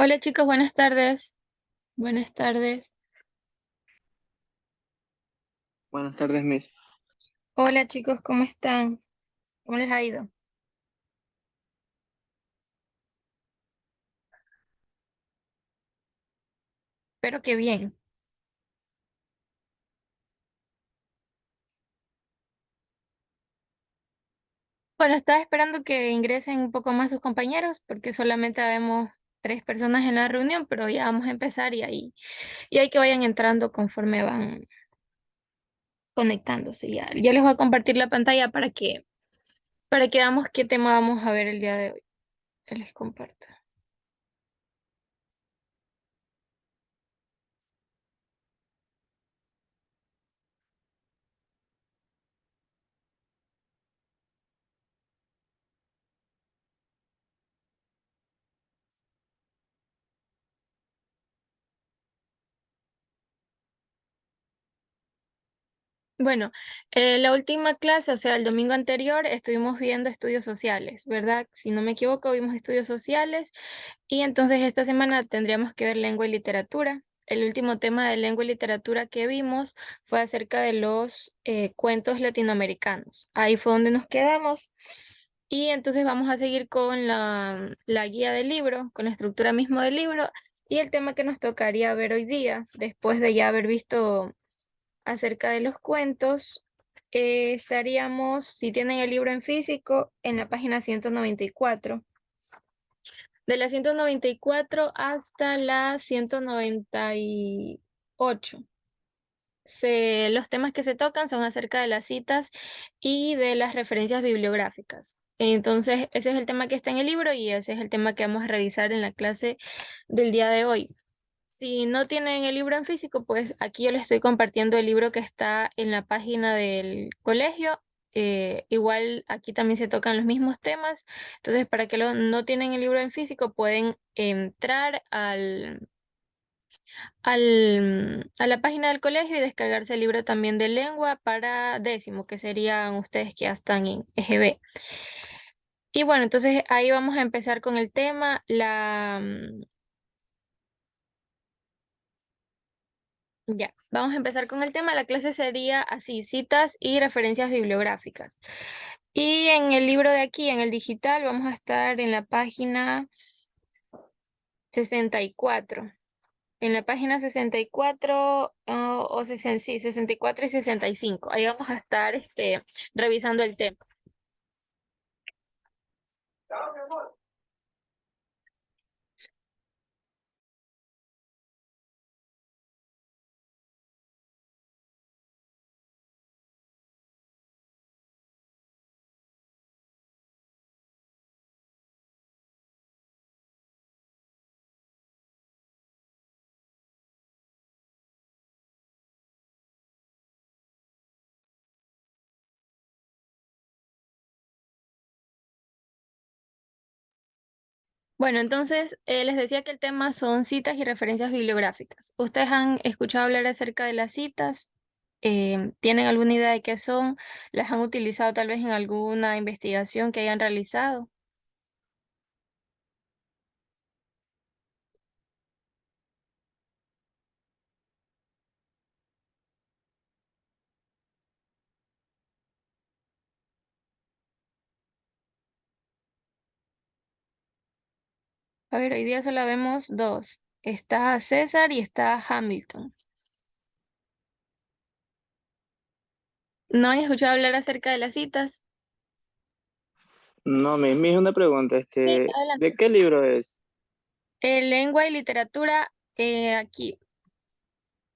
Hola chicos, buenas tardes. Buenas tardes. Buenas tardes, Miss. Hola chicos, ¿cómo están? ¿Cómo les ha ido? Espero que bien. Bueno, estaba esperando que ingresen un poco más sus compañeros porque solamente habemos 3 personas en la reunión, pero ya vamos a empezar y hay que vayan entrando conforme van conectándose. Ya les voy a compartir la pantalla para que veamos qué tema vamos a ver el día de hoy. Les comparto. Bueno, la última clase, o sea, el domingo anterior, estuvimos viendo estudios sociales, ¿verdad? Si no me equivoco, vimos estudios sociales y entonces esta semana tendríamos que ver lengua y literatura. El último tema de lengua y literatura que vimos fue acerca de los cuentos latinoamericanos. Ahí fue donde nos quedamos y entonces vamos a seguir con la guía del libro, con la estructura mismo del libro y el tema que nos tocaría ver hoy día, después de ya haber visto acerca de los cuentos, estaríamos, si tienen el libro en físico, en la página 194. De la 194 hasta la 198. Los temas que se tocan son acerca de las citas y de las referencias bibliográficas. Entonces, ese es el tema que está en el libro y ese es el tema que vamos a revisar en la clase del día de hoy. Si no tienen el libro en físico, pues aquí yo les estoy compartiendo el libro que está en la página del colegio. Igual aquí también se tocan los mismos temas. Entonces, para que no tienen el libro en físico, pueden entrar a la página del colegio y descargarse el libro también de lengua para décimo, que serían ustedes que ya están en EGB. Y bueno, entonces ahí vamos a empezar con el tema. Ya, vamos a empezar con el tema. La clase sería así, citas y referencias bibliográficas. Y en el libro de aquí, en el digital, vamos a estar en la página 64. En la página 64 sí, 64 y 65. Ahí vamos a estar revisando el tema. Bueno, entonces les decía que el tema son citas y referencias bibliográficas. ¿Ustedes han escuchado hablar acerca de las citas? ¿Tienen alguna idea de qué son? ¿Las han utilizado tal vez en alguna investigación que hayan realizado? A ver, hoy día solo vemos dos. Está César y está Hamilton. ¿No han escuchado hablar acerca de las citas? No, Miss, Miss, una pregunta, Sí, ¿de adelante. qué libro es? Lengua y literatura, aquí.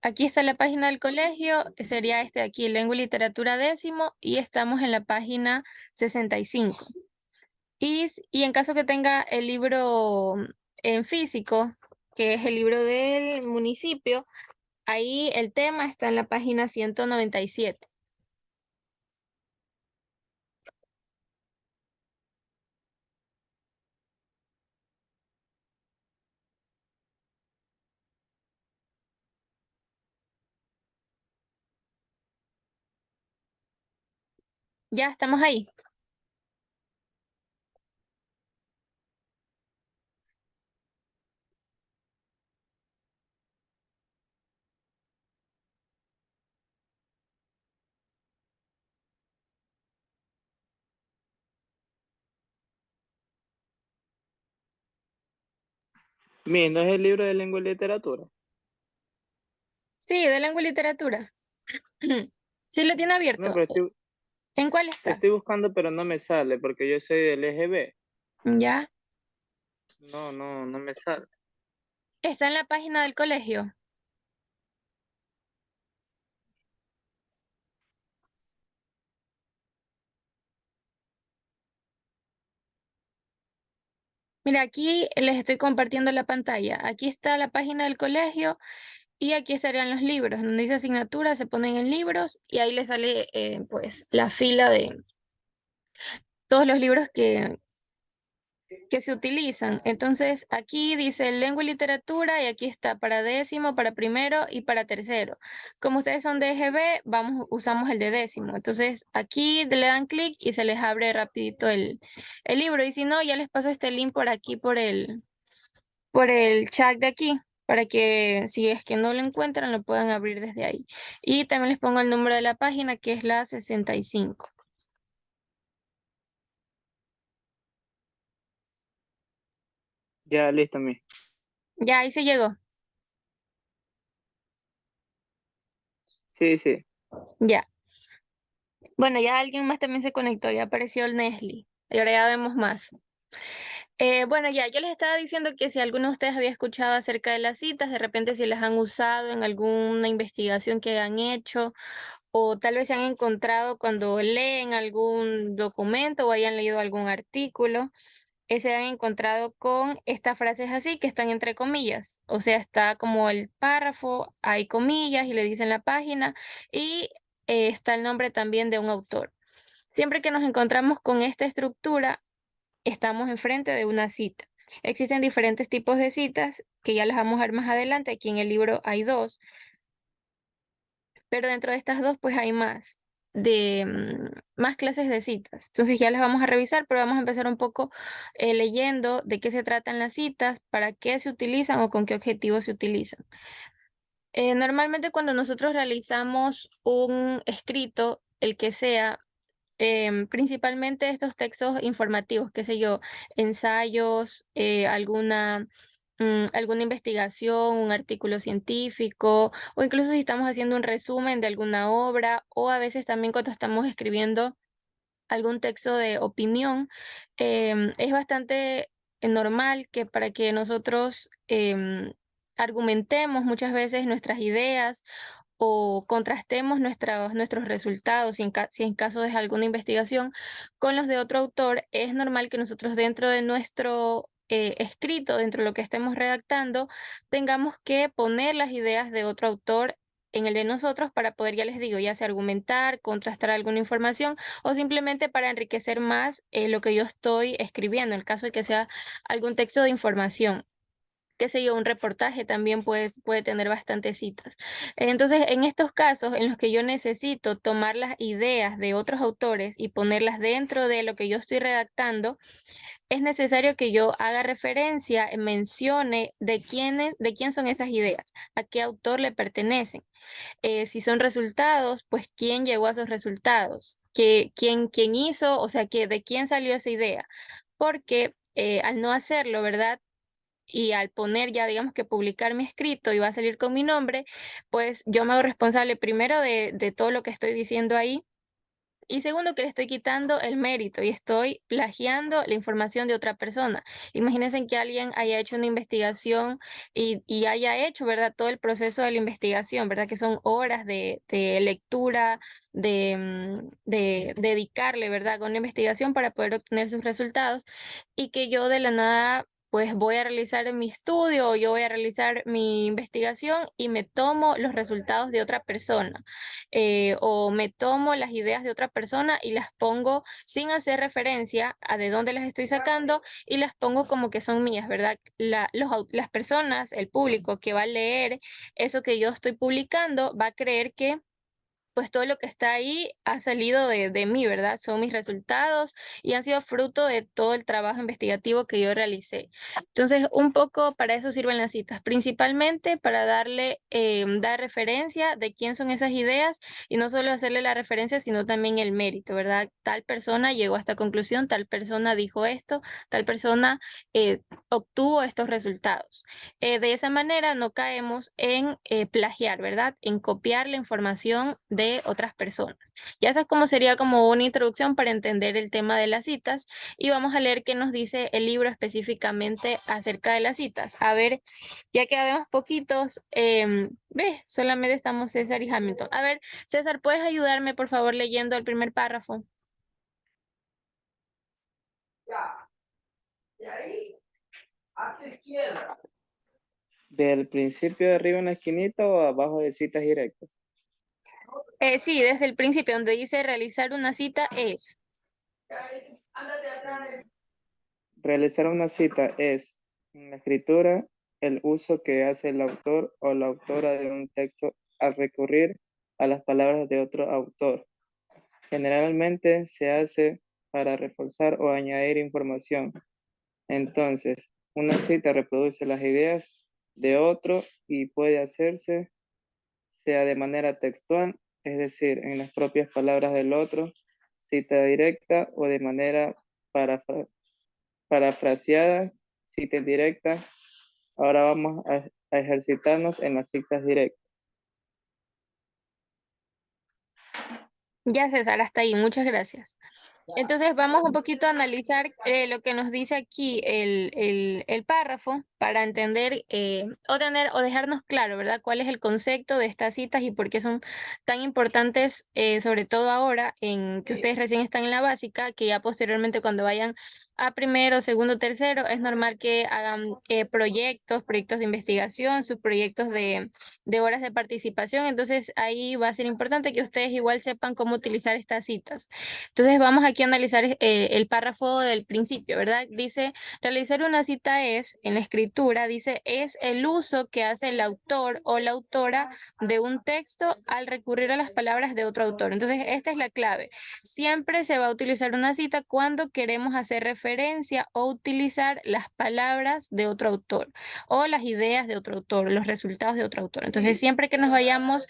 Aquí está la página del colegio, sería este de aquí, lengua y literatura décimo, y estamos en la página 65. Y en caso que tenga el libro en físico, que es el libro del municipio, ahí el tema está en la página 197. Ya estamos ahí. Miss, ¿no es el libro de lengua y literatura? Sí, de lengua y literatura. Sí, lo tiene No, abierto. pero ¿En cuál está? estoy buscando, pero no me sale, porque yo soy del EGB. Ya. No, no, no me sale. Está en la página del colegio. Mira, aquí les estoy compartiendo la pantalla. Aquí está la página del colegio y aquí estarían los libros. Donde dice asignatura, se ponen en libros y ahí les sale pues la fila de todos los libros que se utilizan. Entonces, aquí dice lengua y literatura y aquí está para décimo, para primero y para tercero. Como ustedes son de EGB, usamos el de décimo. Entonces, aquí le dan clic y se les abre rapidito el libro. Y si no, ya les paso este link por aquí, por el chat de aquí, para que si es que no lo encuentran, lo puedan abrir desde ahí. Y también les pongo el número de la página, que es la 65. Ya, listo, Miss. Ya, ahí se llegó. Sí, sí. Ya. Bueno, ya alguien más también se conectó, ya apareció el Nestle. Y ahora ya vemos más. Bueno, ya, yo les estaba diciendo que si alguno de ustedes había escuchado acerca de las citas, de repente si las han usado en alguna investigación que han hecho, o tal vez se han encontrado cuando leen algún documento o hayan leído algún artículo, se han encontrado con estas frases así que están entre comillas. O sea, está como el párrafo, hay comillas y le dicen la página y está el nombre también de un autor. Siempre que nos encontramos con esta estructura, estamos enfrente de una cita. Existen diferentes tipos de citas que ya las vamos a ver más adelante. Aquí en el libro hay dos, pero dentro de estas dos pues hay más más clases de citas. Entonces ya las vamos a revisar, pero vamos a empezar un poco leyendo de qué se tratan las citas, para qué se utilizan o con qué objetivo se utilizan. Normalmente cuando nosotros realizamos un escrito, el que sea, principalmente estos textos informativos, qué sé yo, ensayos, alguna investigación, un artículo científico, o incluso si estamos haciendo un resumen de alguna obra, o a veces también cuando estamos escribiendo algún texto de opinión, es bastante normal que para que nosotros argumentemos muchas veces nuestras ideas o contrastemos nuestros resultados, si en caso de alguna investigación, con los de otro autor, es normal que nosotros dentro de nuestro escrito, dentro de lo que estemos redactando, tengamos que poner las ideas de otro autor en el de nosotros para poder, ya les digo, ya sea argumentar, contrastar alguna información o simplemente para enriquecer más lo que yo estoy escribiendo, en el caso de que sea algún texto de información. Qué sé yo, un reportaje también puede tener bastantes citas. Entonces, en estos casos en los que yo necesito tomar las ideas de otros autores y ponerlas dentro de lo que yo estoy redactando, es necesario que yo haga referencia, mencione de quién son esas ideas, a qué autor le pertenecen. Si son resultados, pues quién llegó a esos resultados, quién hizo, o sea, de quién salió esa idea. Porque al no hacerlo, ¿verdad? Y al poner ya, digamos que publicar mi escrito y va a salir con mi nombre, pues yo me hago responsable primero de todo lo que estoy diciendo ahí y segundo, que le estoy quitando el mérito y estoy plagiando la información de otra persona. Imagínense que alguien haya hecho una investigación y haya hecho, ¿verdad? Todo el proceso de la investigación, ¿verdad? Que son horas de lectura, de dedicarle, ¿verdad? Con la investigación para poder obtener sus resultados y que yo de la nada pues voy a realizar mi estudio o yo voy a realizar mi investigación y me tomo los resultados de otra persona o me tomo las ideas de otra persona y las pongo sin hacer referencia a de dónde las estoy sacando y las pongo como que son mías, ¿verdad? Las personas, el público que va a leer eso que yo estoy publicando, va a creer que pues todo lo que está ahí ha salido de mí, ¿verdad? Son mis resultados y han sido fruto de todo el trabajo investigativo que yo realicé. Entonces, un poco para eso sirven las citas, principalmente para dar referencia de quién son esas ideas y no solo hacerle la referencia, sino también el mérito, ¿verdad? Tal persona llegó a esta conclusión, tal persona dijo esto, tal persona eh, obtuvo estos resultados. De esa manera no caemos en plagiar, ¿verdad? En copiar la información de otras personas. Ya sabes cómo sería como una introducción para entender el tema de las citas y vamos a leer qué nos dice el libro específicamente acerca de las citas. A ver, ya que habemos poquitos, ve, solamente estamos César y Hamilton. A ver, César, ¿puedes ayudarme por favor leyendo el primer párrafo? ¿Del principio de arriba en la esquinita o abajo de citas directas? Sí, desde el principio, donde dice realizar una cita es. Mm, Realizar una cita es, en la escritura, el uso que hace el autor o la autora de un texto al recurrir a las palabras de otro autor. Generalmente se hace para reforzar o añadir información. Entonces, una cita reproduce las ideas de otro y puede hacerse sea de manera textual, es decir, en las propias palabras del otro, cita directa o de manera parafra- parafraseada, cita indirecta. Ahora vamos a ejercitarnos en las citas directas. Ya, César, hasta ahí, muchas gracias. Entonces vamos un poquito a analizar lo que nos dice aquí el párrafo para entender o dejarnos claro, ¿verdad? ¿Cuál es el concepto de estas citas y por qué son tan importantes, sobre todo ahora en que ustedes recién están en la básica, que ya posteriormente cuando vayan a primero, segundo, tercero, es normal que hagan proyectos de investigación, sus proyectos de horas de participación. Entonces ahí va a ser importante que ustedes igual sepan cómo utilizar estas citas. Entonces vamos aquí a analizar el párrafo del principio, ¿verdad? Dice, realizar una cita es, en la escritura, dice, es el uso que hace el autor o la autora de un texto al recurrir a las palabras de otro autor. Entonces, esta es la clave. Siempre se va a utilizar una cita cuando queremos hacer referencia o utilizar las palabras de otro autor o las ideas de otro autor, los resultados de otro autor. Entonces, siempre que vayamos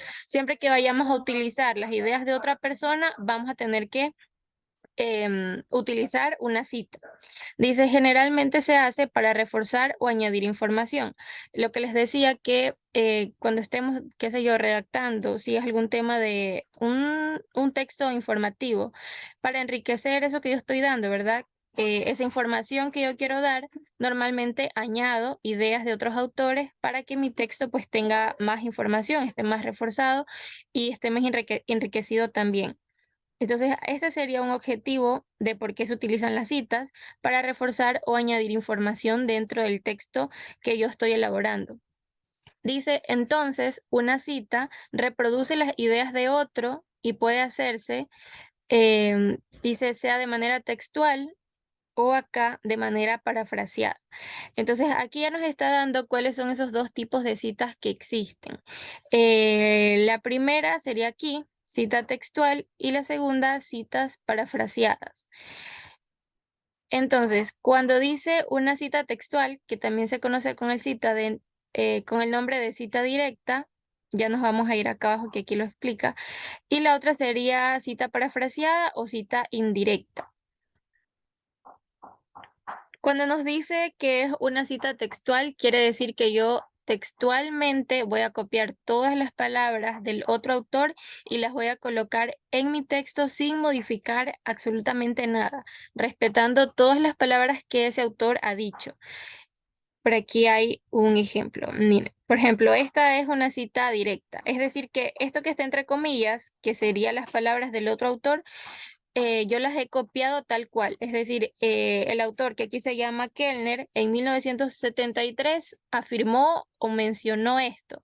a utilizar las ideas de otra persona, vamos a tener que utilizar una cita. Dice, generalmente se hace para reforzar o añadir información. Lo que les decía que cuando estemos, qué sé yo, redactando, si es algún tema de un texto informativo, para enriquecer eso que yo estoy dando, ¿verdad? Esa información que yo quiero dar, normalmente añado ideas de otros autores para que mi texto pues tenga más información, esté más reforzado y esté más enriquecido también. Entonces, este sería un objetivo de por qué se utilizan las citas para reforzar o añadir información dentro del texto que yo estoy elaborando. Dice, entonces, una cita reproduce las ideas de otro y puede hacerse, dice, sea de manera textual o acá de manera parafraseada. Entonces, aquí ya nos está dando cuáles son esos dos tipos de citas que existen. La primera sería aquí, cita textual, y la segunda, citas parafraseadas. Entonces, cuando dice una cita textual, que también se conoce con el nombre de cita directa, ya nos vamos a ir acá abajo que aquí lo explica, y la otra sería cita parafraseada o cita indirecta. Cuando nos dice que es una cita textual, quiere decir que yo textualmente voy a copiar todas las palabras del otro autor y las voy a colocar en mi texto sin modificar absolutamente nada, respetando todas las palabras que ese autor ha dicho. Por aquí hay un ejemplo. Miren, por ejemplo, esta es una cita directa, es decir, que esto que está entre comillas, que serían las palabras del otro autor, yo las he copiado tal cual. Es decir, el autor, que aquí se llama Kellner, en 1973 afirmó o mencionó esto.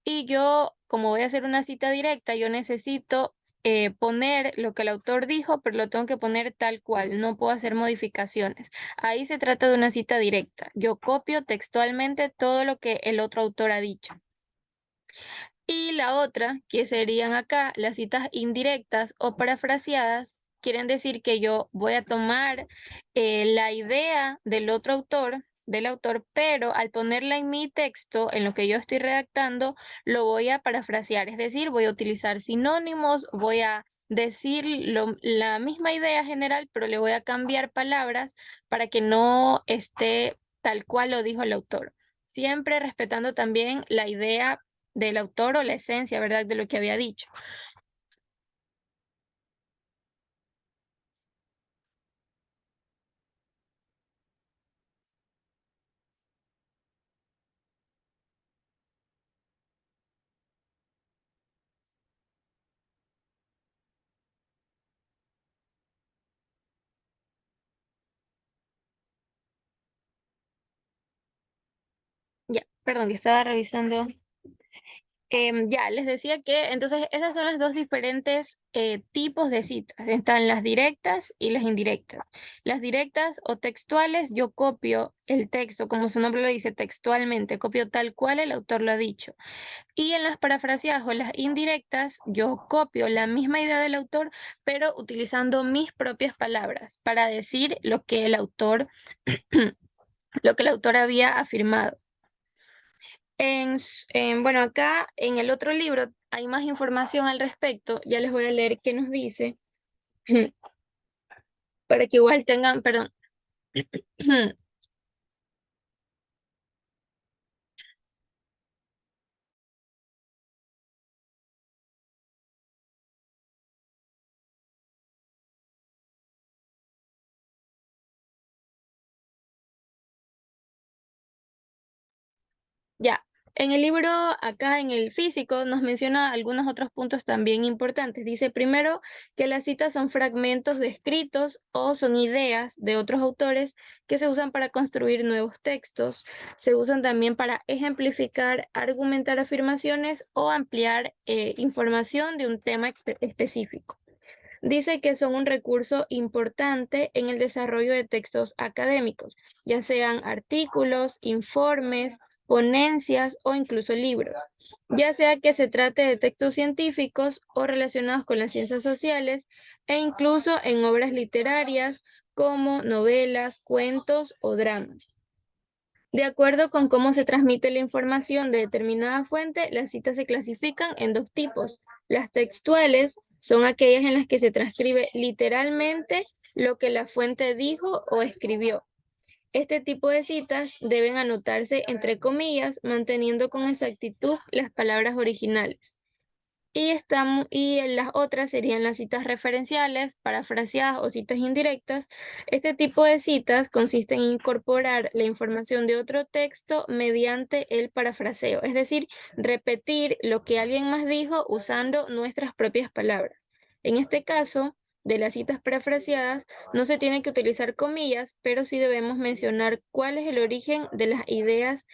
Y yo, como voy a hacer una cita directa, yo necesito poner lo que el autor dijo, pero lo tengo que poner tal cual, no puedo hacer modificaciones. Ahí se trata de una cita directa. Yo copio textualmente todo lo que el otro autor ha dicho. Y la otra, que serían acá las citas indirectas o parafraseadas, quieren decir que yo voy a tomar la idea del otro autor, del autor, pero al ponerla en mi texto, en lo que yo estoy redactando, lo voy a parafrasear, es decir, voy a utilizar sinónimos, voy a decir la misma idea general, pero le voy a cambiar palabras para que no esté tal cual lo dijo el autor, siempre respetando también la idea del autor o la esencia, ¿verdad? De lo que había dicho. Ya, perdón, que estaba revisando. Ya, les decía que entonces esas son las dos diferentes tipos de citas. Están las directas y las indirectas. Las directas o textuales, yo copio el texto, como su nombre lo dice, textualmente, copio tal cual el autor lo ha dicho. Y en las parafraseadas o las indirectas, yo copio la misma idea del autor, pero utilizando mis propias palabras para decir lo que el autor, lo que el autor había afirmado. Bueno, acá en el otro libro hay más información al respecto. Ya les voy a leer qué nos dice, para que igual tengan, perdón. Ya, en el libro, acá en el físico, nos menciona algunos otros puntos también importantes. Dice primero que las citas son fragmentos de escritos o son ideas de otros autores que se usan para construir nuevos textos. Se usan también para ejemplificar, argumentar afirmaciones o ampliar información de un tema específico. Dice que son un recurso importante en el desarrollo de textos académicos, ya sean artículos, informes, ponencias o incluso libros, ya sea que se trate de textos científicos o relacionados con las ciencias sociales e incluso en obras literarias como novelas, cuentos o dramas. De acuerdo con cómo se transmite la información de determinada fuente, las citas se clasifican en dos tipos. Las textuales son aquellas en las que se transcribe literalmente lo que la fuente dijo o escribió. Este tipo de citas deben anotarse entre comillas, manteniendo con exactitud las palabras originales. Y en las otras serían las citas referenciales, parafraseadas o citas indirectas. Este tipo de citas consiste en incorporar la información de otro texto mediante el parafraseo, es decir, repetir lo que alguien más dijo usando nuestras propias palabras. En este caso, de las citas parafraseadas, no se tienen que utilizar comillas, pero sí debemos mencionar cuál es el origen de las ideas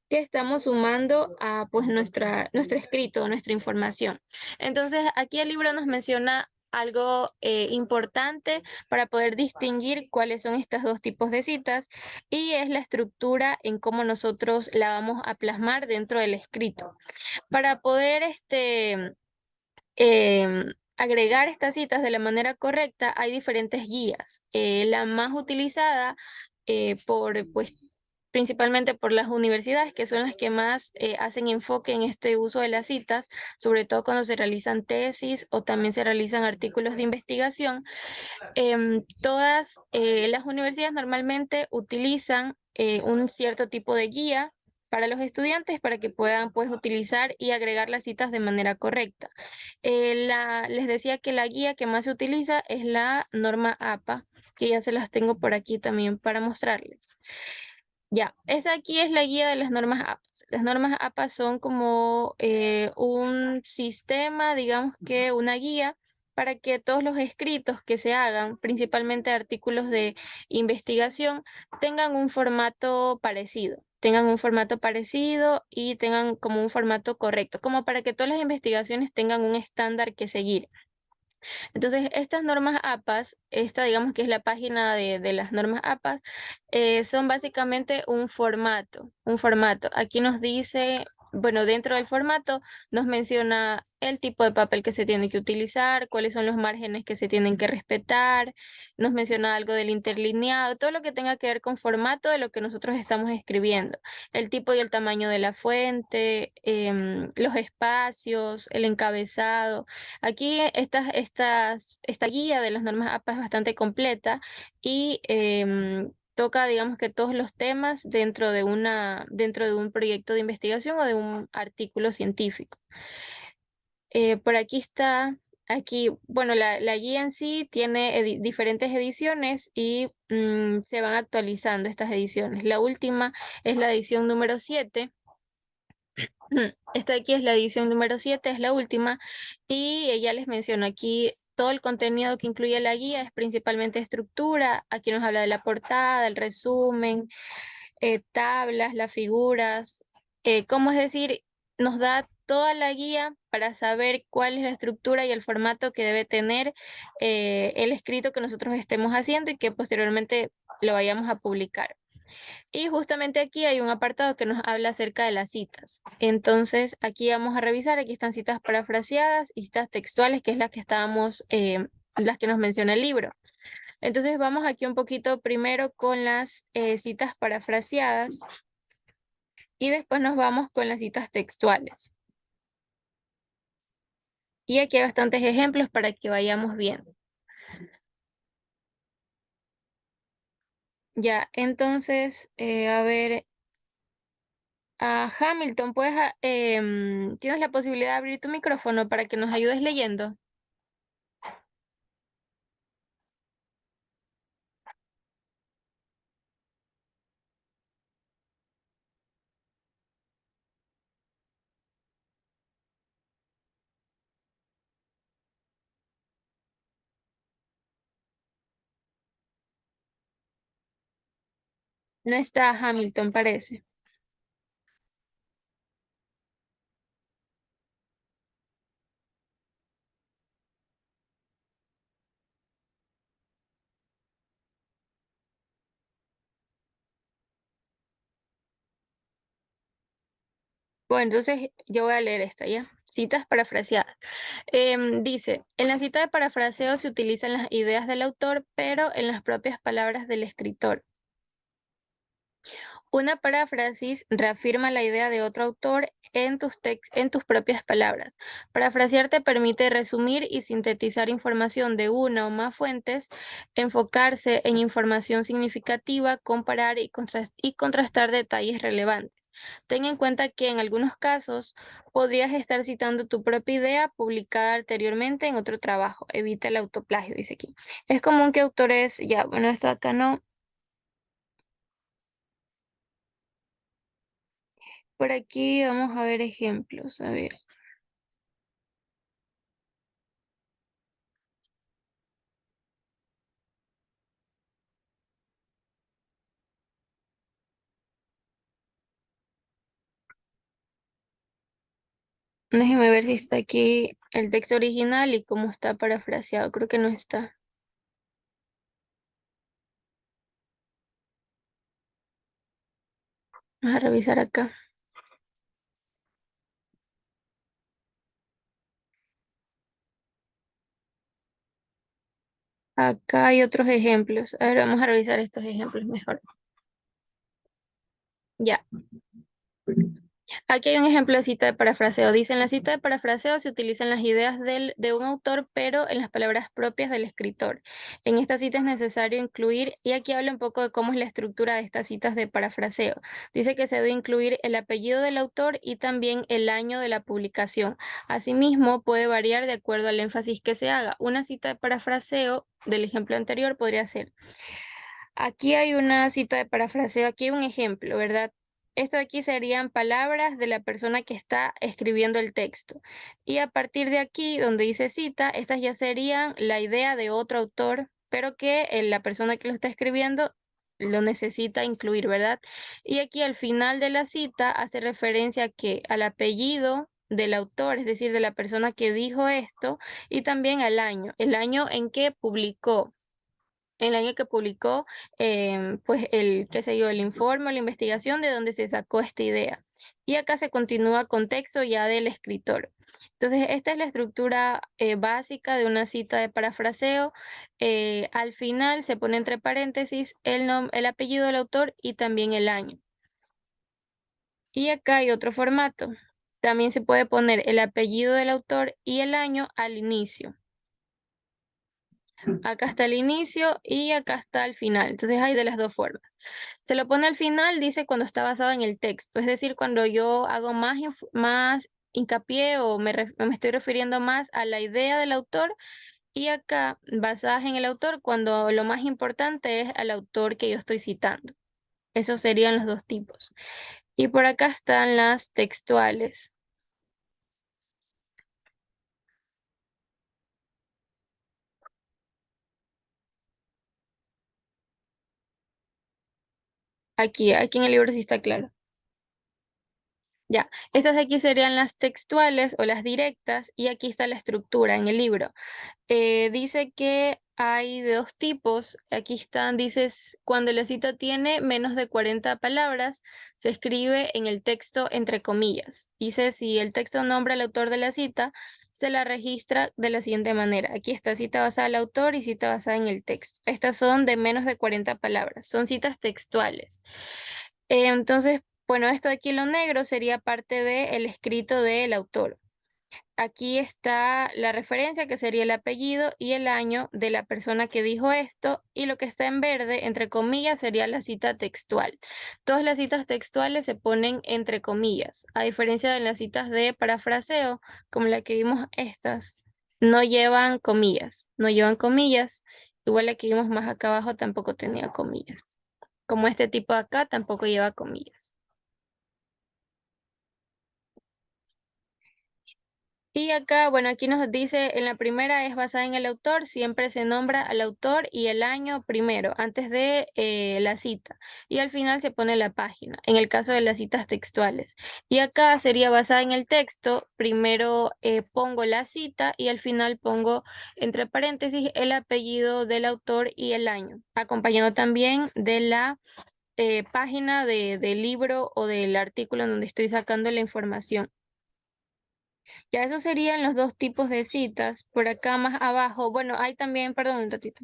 que estamos sumando a pues nuestro escrito, nuestra información. Entonces, aquí el libro nos menciona algo importante para poder distinguir cuáles son estos dos tipos de citas y es la estructura en cómo nosotros la vamos a plasmar dentro del escrito. Para poder agregar estas citas de la manera correcta, hay diferentes guías. La más utilizada pues, principalmente por las universidades, que son las que más hacen enfoque en este uso de las citas, sobre todo cuando se realizan tesis o también se realizan artículos de investigación. Todas las universidades normalmente utilizan un cierto tipo de guía para los estudiantes para que puedan pues utilizar y agregar las citas de manera correcta. Les decía que la guía que más se utiliza es la norma APA, que ya se las tengo por aquí también para mostrarles. Ya, esta aquí es la guía de las normas APA. Las normas APA son como un sistema, digamos que una guía para que todos los escritos que se hagan, principalmente artículos de investigación, tengan un formato parecido. Tengan un formato parecido y tengan como un formato correcto, como para que todas las investigaciones tengan un estándar que seguir. Entonces, estas normas APAS, esta digamos que es la página de las normas APAS, son básicamente un formato, un formato. Aquí nos dice bueno, dentro del formato nos menciona el tipo de papel que se tiene que utilizar, cuáles son los márgenes que se tienen que respetar, nos menciona algo del interlineado, todo lo que tenga que ver con formato de lo que nosotros estamos escribiendo, el tipo y el tamaño de la fuente, los espacios, el encabezado. Aquí esta guía de las normas APA es bastante completa y toca, digamos que todos los temas dentro de un proyecto de investigación o de un artículo científico. Por aquí está, aquí, bueno, la guía en sí tiene diferentes ediciones y se van actualizando estas ediciones. La última es la edición número 7. Esta de aquí es la edición número 7, es la última, y ella les menciono aquí todo el contenido que incluye la guía, es principalmente estructura, aquí nos habla de la portada, el resumen, tablas, las figuras, cómo es decir, nos da toda la guía para saber cuál es la estructura y el formato que debe tener el escrito que nosotros estemos haciendo y que posteriormente lo vayamos a publicar. Y justamente aquí hay un apartado que nos habla acerca de las citas. Entonces, aquí vamos a revisar, aquí están citas parafraseadas y citas textuales, que es las que nos menciona el libro. Entonces, vamos aquí un poquito primero con las citas parafraseadas y después nos vamos con las citas textuales. Y aquí hay bastantes ejemplos para que vayamos viendo. Ya, entonces, a ver, Hamilton, ¿tienes la posibilidad de abrir tu micrófono para que nos ayudes leyendo? No está Hamilton, parece. Bueno, entonces yo voy a leer esta, ¿ya? Citas parafraseadas. Dice, en la cita de parafraseo se utilizan las ideas del autor, pero en las propias palabras del escritor. Una paráfrasis reafirma la idea de otro autor en tus propias palabras. Parafrasear te permite resumir y sintetizar información de una o más fuentes, enfocarse en información significativa, comparar y contrastar detalles relevantes. Ten en cuenta que en algunos casos podrías estar citando tu propia idea publicada anteriormente en otro trabajo. Evita el autoplagio, dice aquí. Es común que autores, ya, bueno, esto acá no. Por aquí vamos a ver ejemplos. A ver, déjeme ver si está aquí el texto original y cómo está parafraseado. Creo que no está. Vamos a revisar acá. Acá hay otros ejemplos. A ver, vamos a revisar estos ejemplos mejor. Ya. Aquí hay un ejemplo de cita de parafraseo. Dice, en la cita de parafraseo se utilizan las ideas de un autor, pero en las palabras propias del escritor. En esta cita es necesario incluir, y aquí habla un poco de cómo es la estructura de estas citas de parafraseo. Dice que se debe incluir el apellido del autor y también el año de la publicación. Asimismo, puede variar de acuerdo al énfasis que se haga. Una cita de parafraseo del ejemplo anterior podría ser: aquí hay una cita de parafraseo, aquí hay un ejemplo, ¿verdad? Esto de aquí serían palabras de la persona que está escribiendo el texto. Y a partir de aquí, donde dice cita, estas ya serían la idea de otro autor, pero que la persona que lo está escribiendo lo necesita incluir, ¿verdad? Y aquí al final de la cita hace referencia al apellido del autor, es decir, de la persona que dijo esto, y también al año, el año en que publicó. el año que publicó, pues el, qué sé yo, el informe o la investigación de donde se sacó esta idea. Y acá se continúa con texto ya del escritor. Entonces, esta es la estructura básica de una cita de parafraseo. Al final se pone entre paréntesis el apellido del autor y también el año. Y acá hay otro formato. También se puede poner el apellido del autor y el año al inicio. Acá está el inicio y acá está el final. Entonces hay de las dos formas. Se lo pone al final, dice cuando está basado en el texto. Es decir, cuando yo hago más hincapié o me estoy refiriendo más a la idea del autor. Y acá, basadas en el autor, cuando lo más importante es al autor que yo estoy citando. Esos serían los dos tipos. Y por acá están las textuales. Aquí en el libro sí está claro. Ya, estas de aquí serían las textuales o las directas y aquí está la estructura en el libro. Dice que hay de dos tipos. Aquí están, dices, cuando la cita tiene menos de 40 palabras, se escribe en el texto entre comillas. Dice, si el texto nombra al autor de la cita, se la registra de la siguiente manera. Aquí está cita basada al autor y cita basada en el texto. Estas son de menos de 40 palabras. Son citas textuales. Entonces, bueno, esto de aquí lo negro sería parte del escrito del autor. Aquí está la referencia, que sería el apellido y el año de la persona que dijo esto, y lo que está en verde, entre comillas, sería la cita textual. Todas las citas textuales se ponen entre comillas, a diferencia de las citas de parafraseo, como la que vimos estas, no llevan comillas, no llevan comillas, igual la que vimos más acá abajo tampoco tenía comillas. Como este tipo de acá tampoco lleva comillas. Y acá, bueno, aquí nos dice, en la primera es basada en el autor, siempre se nombra al autor y el año primero, antes de la cita. Y al final se pone la página, en el caso de las citas textuales. Y acá sería basada en el texto, primero pongo la cita y al final pongo entre paréntesis el apellido del autor y el año, acompañado también de la página del libro o del artículo en donde estoy sacando la información. Ya esos serían los dos tipos de citas. Por acá más abajo, bueno, hay también, perdón un ratito.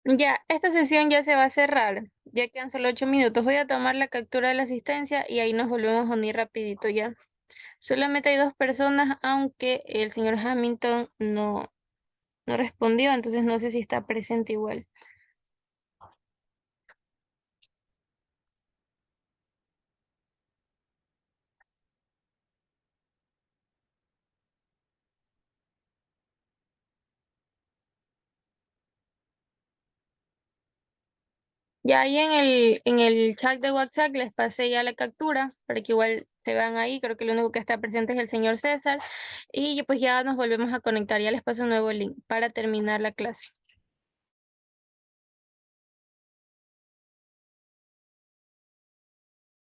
Ya, esta sesión ya se va a cerrar. Ya quedan solo 8 minutos. Voy a tomar la captura de la asistencia y ahí nos volvemos a unir rapidito ya. Solamente hay dos personas, aunque el señor Hamilton no respondió, entonces no sé si está presente igual. Ya ahí en el chat de WhatsApp les pasé ya la captura para que igual se van ahí, creo que el único que está presente es el señor César, y pues ya nos volvemos a conectar, ya les paso un nuevo link para terminar la clase.